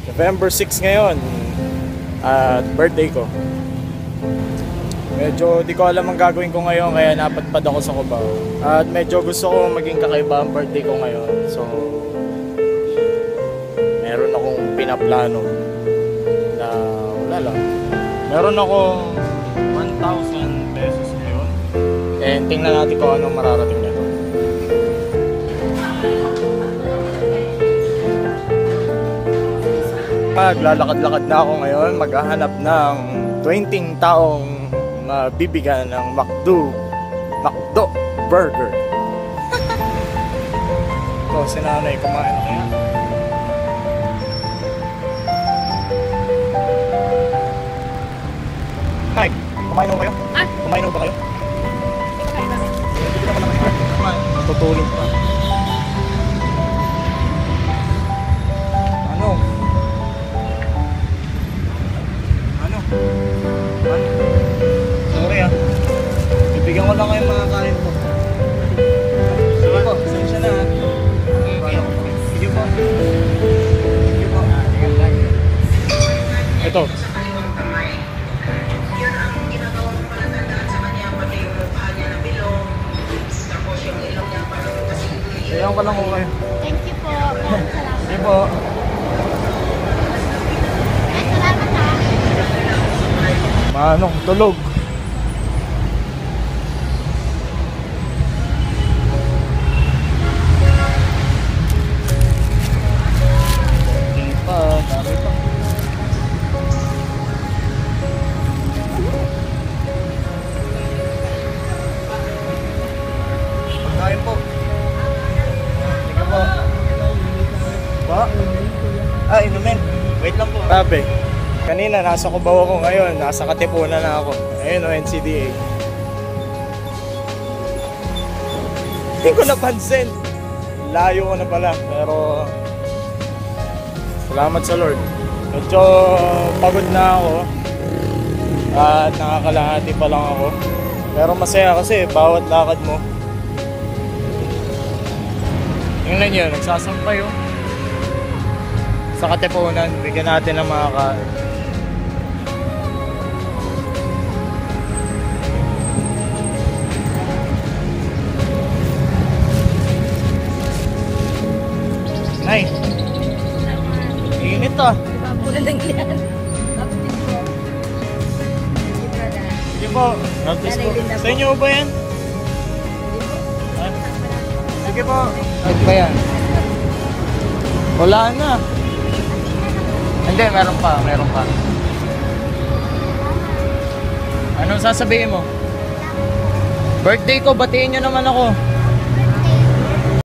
November 6 ngayon at birthday ko. Medyo di ko alam ang gagawin ko ngayon kaya napadpad ako sa Cubao. At medyo gusto ko maging kakaiba ang birthday ko ngayon. So meron akong pinaplano na wala lang. Meron akong 1,000 pesos ngayon. And tingnan natin kung anong mararating nito. Maglalakad-lakad na ako ngayon. Maghahanap ng 20 taong mabibigyan ng McDo Burger. Ito, si nanay kumain na kaya. Nay, kumain na ba kayo? Kumain na ba kayo? Hindi naman naman kayo. Matutulog pa. Ano? Sorry bibigyan ko lang kayo mga kain po. Sige po, sensya na ha. Sige po. Sige po. Ito. Yun ang ginagawang palatandaan sa kanya, pati yung mukha niya na bilog, tapos yung ilong niya parang kasi Sayaw ka lang ko kayo. Thank you po. Salamat. Sige po. Salamat ha. Manong tulog. Dami pa. Pagkain po. Sige po. Ba? Inumin. Wait lang po. Tabi. Kanina nasa Cubao ako ngayon. Nasa Katipunan na ako. Ayun o, NCDA. Hindi ko napansin. Layo ko na pala. Pero salamat sa Lord. Medyo pagod na ako. At nakakalahati pa lang ako. Pero masaya kasi bawat lakad mo. Tingnan nyo, nagsasampay oh. Sa Katipunan, bigyan natin ng mga kain. Nay, init ah. Mabulan lang yan. Sige po. Sa inyo ba yan? Sige po. Ano ba yan? Wala na. Hindi, meron pa. Meron pa. Anong sasabihin mo? Birthday ko, batiin nyo naman ako.